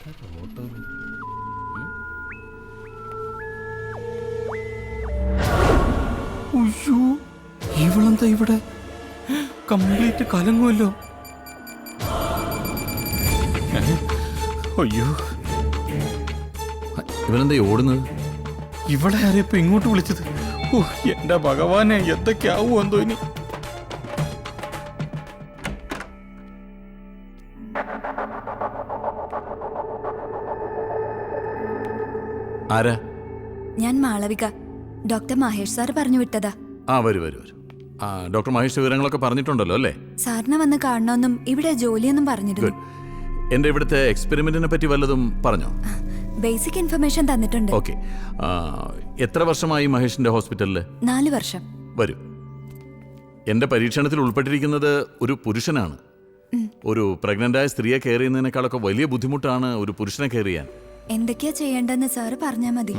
അയ്യോ, ഇവളെന്താ ഇവിടെ കംപ്ലീറ്റ് കലങ്ങുമല്ലോ. അയ്യോ, ഇവനെന്താ ഓടുന്നത്? ഇവിടെ ആരെയപ്പോ ഇങ്ങോട്ട് വിളിച്ചത്? ഓ എന്റെ ഭഗവാനെ, എന്തൊക്കെയാവോ എന്തോ ഇനി. ആരാ? ഞാൻ മാളവിക. ഡോക്ടർ മഹേഷ് സാർ പറഞ്ഞു വിട്ടതാ. വരൂ വരൂ വരൂ. ഡോക്ടർ മഹേഷ് വിവരങ്ങളൊക്കെ പറഞ്ഞിട്ടുണ്ടല്ലോ അല്ലേ? സാറിനെ വന്ന് കാണണമെന്നും ഇവിടെ ജോലിയൊന്നും പറഞ്ഞിരുന്നു. എന്റെ ഇവിടുത്തെ എക്സ്പെരിമെന്റിനെ പറ്റി വല്ലതും പറഞ്ഞോ? ബേസിക് ഇൻഫർമേഷൻ തന്നിട്ടുണ്ട്. ഓക്കെ. എത്ര വർഷമായി മഹേഷിന്റെ ഹോസ്പിറ്റലില്? 4 വർഷം. വരൂ. എന്റെ പരീക്ഷണത്തിൽ ഉൾപ്പെട്ടിരിക്കുന്നത് ഒരു പുരുഷനാണ്. ഒരു പ്രഗ്നന്റായ സ്ത്രീയെ കെയർ ചെയ്യുന്നതിനേക്കാളൊക്കെ വലിയ ബുദ്ധിമുട്ടാണ് ഒരു പുരുഷനെ കെയർ ചെയ്യാൻ. എന്തൊക്കെയാ ചെയ്യേണ്ടെന്ന് സാറ് പറഞ്ഞാ മതി.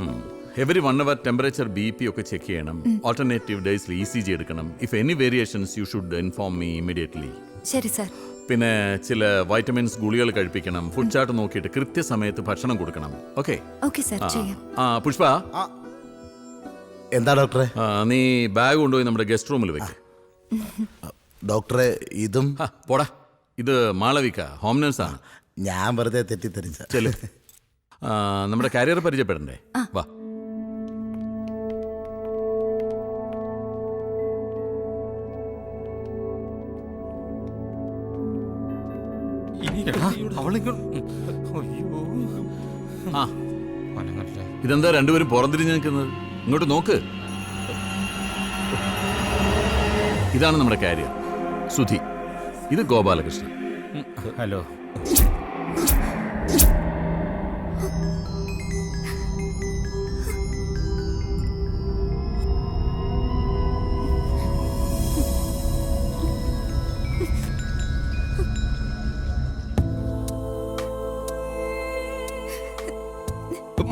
എവറി 1 hour ടെമ്പറേച്ചർ BP ഒക്കെ ചെക്ക് ചെയ്യണം. ഓൾട്ടർനേറ്റീവ് ഡേയ്സിൽ ECG എടുക്കണം. If any variations you should inform me immediately. ശരി സാർ. പിന്നെ ചില വൈറ്റമിൻസ് ഗുളികൾ കഴിപ്പിക്കണം. ഫുഡ് ചാർട്ട് നോക്കിയിട്ട് കൃത്യസമയത്ത് ഭക്ഷണം കൊടുക്കണം. ഓക്കെ? ഓക്കെ സാർ, ചെയ്യാം. പുഷ്പ, എന്താ ഡോക്ടറെ? നീ ബാഗ് കൊണ്ടുപോയി നമ്മുടെ ഗസ്റ്റ് റൂമിൽ വെക്ക്. ഡോക്ടറെ, ഇതും പോടാ. ഇത് മാളവിക, ഹോം നേഴ്സാണ്. ഞാൻ വെറുതെ തെറ്റിദ്ധരിച്ച. ചെല്ലു. നമ്മുടെ കാരിയർ പരിചയപ്പെടണ്ടേ? വാ. ഇതെന്താ രണ്ടുപേരും പുറംതിരിഞ്ഞ് നിൽക്കുന്നത്? ഇങ്ങോട്ട് നോക്ക്. ഇതാണ് നമ്മുടെ കാരിയർ സുധി. ഇത് ഗോപാലകൃഷ്ണൻ. ഹലോ.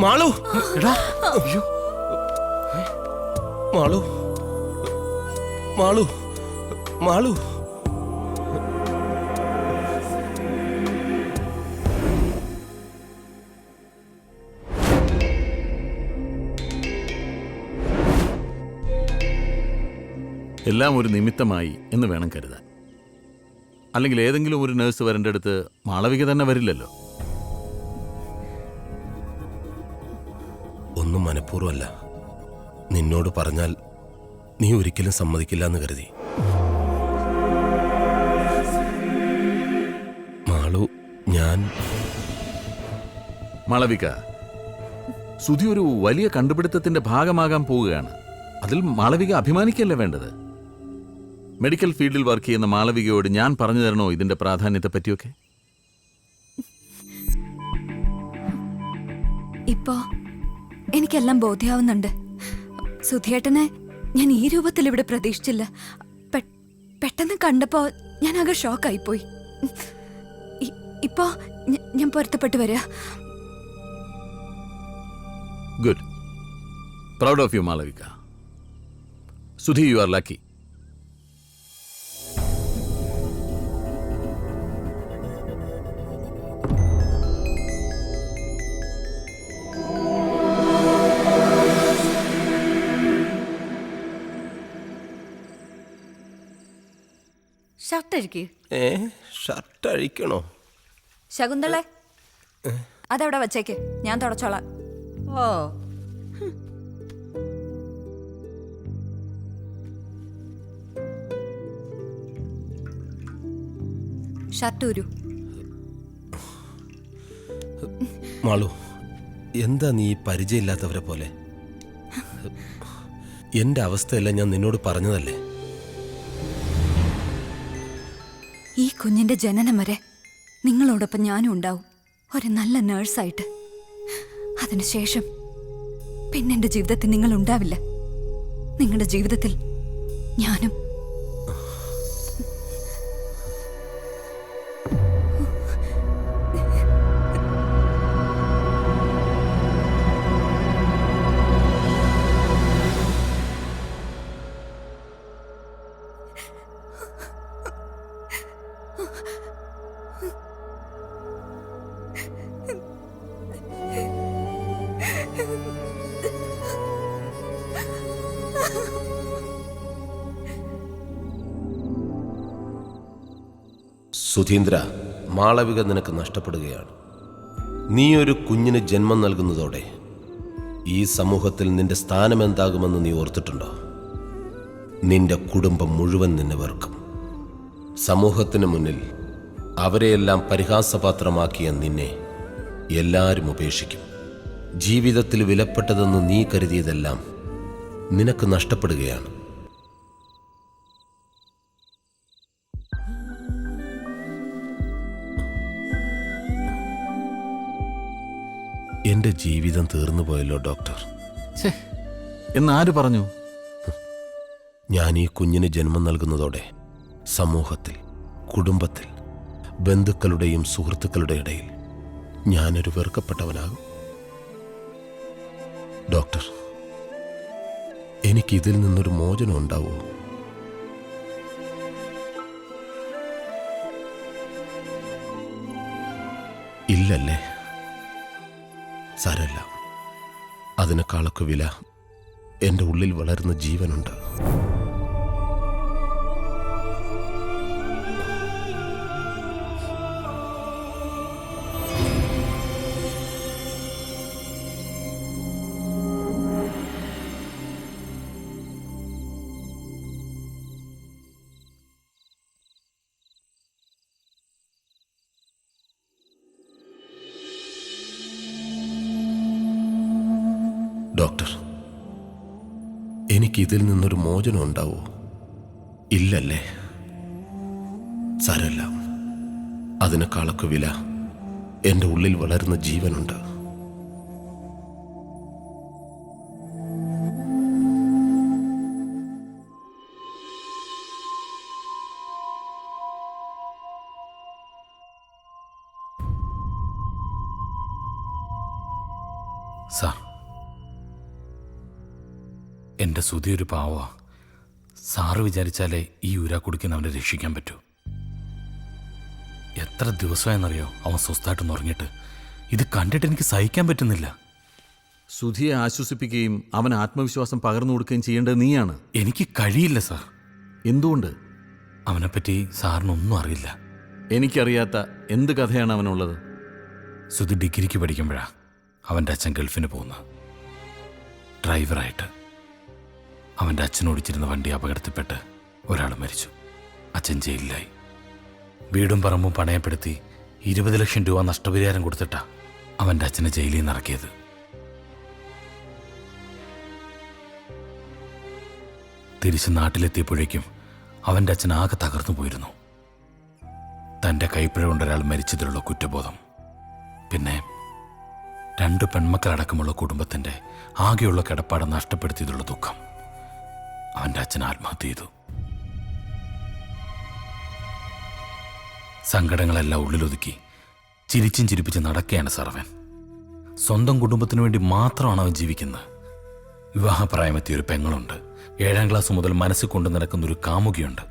മാളു, മാളു, മാളു, മാളു. എല്ലാം ഒരു നിമിത്തമായി എന്ന് വേണം കരുതാൻ. അല്ലെങ്കിൽ ഏതെങ്കിലും ഒരു നേഴ്സ് വരേണ്ട അടുത്ത് മാളവിക തന്നെ വരില്ലല്ലോ. ഒന്നും മനഃപൂർവ്വമല്ല. നിന്നോട് പറഞ്ഞാൽ നീ ഒരിക്കലും സമ്മതിക്കില്ല എന്ന് കരുതി. മാളു, ഞാൻ മാളവിക, സുധി ഒരു വലിയ കണ്ടുപിടുത്തത്തിന്റെ ഭാഗമാകാൻ പോവുകയാണ്. അതിൽ മാളവിക അഭിമാനിക്കല്ലേ വേണ്ടത്? മെഡിക്കൽ ഫീൽഡിൽ വർക്ക് ചെയ്യുന്ന മാളവികയോട് ഞാൻ പറഞ്ഞു തരണോ ഇതിന്റെ പ്രാധാന്യത്തെ പറ്റിയൊക്കെ? ഇപ്പോ എനിക്കെല്ലാം ബോധ്യമാവുന്നുണ്ട്. സുധിയേട്ടനെ ഞാൻ ഈ രൂപത്തിൽ ഇവിടെ പ്രതീക്ഷിച്ചില്ല. പെട്ടെന്ന് കണ്ടപ്പോ ഞാൻ ആകെ ഷോക്കായിപ്പോയി. ഇപ്പോ ഞാൻ പൊരുത്തപ്പെട്ടു വരിക. Good. Proud of you Malavika. Sudhi, you are lucky. Shirt അഴിക്കണോ? ശകുന്തളെ, അതവിടെ വച്ചേക്ക്, ഞാൻ തുടച്ചോളാം. ഓ, ഷർട്ട് ഊരു. മാളു, എന്താ നീ പരിചയമില്ലാത്തവരെ പോലെ? എന്റെ അവസ്ഥയെല്ലാം ഞാൻ നിന്നോട് പറഞ്ഞതല്ലേ. ഈ കുഞ്ഞിന്റെ ജനനം വരെ നിങ്ങളോടൊപ്പം ഞാനും ഉണ്ടാവും, ഒരു നല്ല നേഴ്സായിട്ട്. അതിനുശേഷം പിന്നെ എൻ്റെ ജീവിതത്തിൽ നിങ്ങൾ ഉണ്ടാവില്ല. നിങ്ങളുടെ ജീവിതത്തിൽ ഞാനും. സുധീന്ദ്ര, മാളവിക നിനക്ക് നഷ്ടപ്പെടുകയാണ്. നീ ഒരു കുഞ്ഞിന് ജന്മം നൽകുന്നതോടെ ഈ സമൂഹത്തിൽ നിന്റെ സ്ഥാനം എന്താകുമെന്ന് നീ ഓർത്തിട്ടുണ്ടോ? നിന്റെ കുടുംബം മുഴുവൻ നിന്നെ വെറുക്കും. സമൂഹത്തിന് മുന്നിൽ അവരെയെല്ലാം പരിഹാസപാത്രമാക്കിയ നിന്നെ എല്ലാവരും ഉപേക്ഷിക്കും. ജീവിതത്തിൽ വിലപ്പെട്ടതെന്ന് നീ കരുതിയതെല്ലാം നിനക്ക് നഷ്ടപ്പെടുകയാണ്. എന്റെ ജീവിതം തീർന്നു പോയല്ലോ ഡോക്ടർ. ഛേ, എന്നാര് പറഞ്ഞു? ഞാൻ ഈ കുഞ്ഞിന് ജന്മം നൽകുന്നതോടെ സമൂഹത്തിൽ, കുടുംബത്തിൽ, ബന്ധുക്കളുടെയും സുഹൃത്തുക്കളുടെ ഇടയിൽ ഞാനൊരു വെറുക്കപ്പെട്ടവനാകും. ഡോക്ടർ, എനിക്കിതിൽ നിന്നൊരു മോചനം ഉണ്ടാവോ? ഇല്ലല്ലേ? സാരല്ല, അതിനേക്കാളൊക്കെ വില എൻ്റെ ഉള്ളിൽ വളരുന്ന ജീവനുണ്ട്. ഡോക്ടർ, എനിക്കിതിൽ നിന്നൊരു മോചനം ഉണ്ടാവോ? ഇല്ലല്ലേ? സാരല്ല, അതിനേക്കാളൊക്കെ വില എൻ്റെ ഉള്ളിൽ വളരുന്ന ജീവനുണ്ട്. സാർ, എൻ്റെ സുധി ഒരു പാവാ. സാറ് വിചാരിച്ചാലേ ഈ ഊരാക്കുടിക്കുന്ന അവനെ രക്ഷിക്കാൻ പറ്റൂ. എത്ര ദിവസമായെന്നറിയോ അവൻ സ്വസ്ഥമായിട്ടൊന്ന് ഉറങ്ങിയിട്ട്. ഇത് കണ്ടിട്ട് എനിക്ക് സഹിക്കാൻ പറ്റുന്നില്ല. സുധിയെ ആശ്വസിപ്പിക്കുകയും അവന് ആത്മവിശ്വാസം പകർന്നു കൊടുക്കുകയും ചെയ്യേണ്ടത് നീയാണ്. എനിക്ക് കഴിയില്ല സാർ. എന്തുകൊണ്ട്? അവനെപ്പറ്റി സാറിനൊന്നും അറിയില്ല. എനിക്കറിയാത്ത എന്ത് കഥയാണ് അവനുള്ളത്? സുധി ഡിഗ്രിക്ക് പഠിക്കുമ്പോഴാണ് അവൻ്റെ അച്ഛൻ ഗൾഫിന് പോകുന്നത്. ഡ്രൈവറായിട്ട്. അവൻ്റെ അച്ഛൻ ഓടിച്ചിരുന്ന വണ്ടി അപകടത്തിൽപ്പെട്ട് ഒരാൾ മരിച്ചു. അച്ഛൻ ജയിലിലായി. വീടും പറമ്പും പണയപ്പെടുത്തി 20 ലക്ഷം രൂപ നഷ്ടപരിഹാരം കൊടുത്തിട്ടാ അവൻ്റെ അച്ഛനെ ജയിലിൽ നിന്ന് ഇറക്കിയത്. തിരിച്ച് നാട്ടിലെത്തിയപ്പോഴേക്കും അവൻ്റെ അച്ഛൻ ആകെ തകർന്നു പോയിരുന്നു. തൻ്റെ കൈപ്പിഴ കൊണ്ടൊരാൾ മരിച്ചതിലുള്ള കുറ്റബോധം, പിന്നെ 2 പെൺമക്കളടക്കമുള്ള കുടുംബത്തിൻ്റെ ആകെയുള്ള കിടപ്പാട് നഷ്ടപ്പെടുത്തിയതുള്ള ദുഃഖം. അവൻ്റെ അച്ഛൻ ആത്മഹത്യ ചെയ്തു. സങ്കടങ്ങളെല്ലാം ഉള്ളിലൊതുക്കി ചിരിച്ചും ചിരിപ്പിച്ച് നടക്കുകയാണ് സർവൻ. സ്വന്തം കുടുംബത്തിനു വേണ്ടി മാത്രമാണ് അവൻ ജീവിക്കുന്നത്. വിവാഹപ്രായമെത്തിയ ഒരു പെങ്ങളുണ്ട്. 7ാം ക്ലാസ് മുതൽ മനസ്സിൽ കൊണ്ടു നടക്കുന്ന ഒരു കാമുകിയുണ്ട്.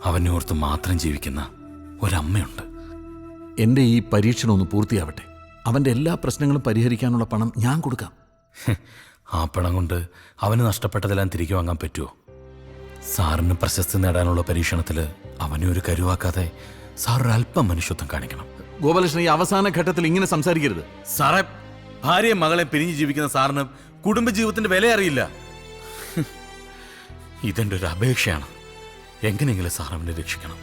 അവനെ ഓർത്ത് മാത്രം ജീവിക്കുന്ന ഒരമ്മയുണ്ട്. എൻ്റെ ഈ പരീക്ഷണം ഒന്ന് പൂർത്തിയാവട്ടെ. അവൻ്റെ എല്ലാ പ്രശ്നങ്ങളും പരിഹരിക്കാനുള്ള പണം ഞാൻ കൊടുക്കാം. ആ പണം കൊണ്ട് അവന് നഷ്ടപ്പെട്ടതെല്ലാം തിരികെ വാങ്ങാൻ പറ്റുമോ? സാറിന് പ്രശസ്തി നേടാനുള്ള പരീക്ഷണത്തിൽ അവനെ ഒരു കരുവാക്കാതെ സാർ ഒരല്പം മനുഷ്യത്വം കാണിക്കണം. ഗോപാലകൃഷ്ണൻ, ഈ അവസാന ഘട്ടത്തിൽ ഇങ്ങനെ സംസാരിക്കരുത്. സാറേ, ഭാര്യയും മകളെ പിരിഞ്ഞു ജീവിക്കുന്ന സാറിന് കുടുംബജീവിതത്തിന്റെ വില അറിയില്ല. ഇതെൻ്റെ ഒരു അപേക്ഷയാണ്. എങ്ങനെയെങ്കിലും സാർ അവനെ രക്ഷിക്കണം.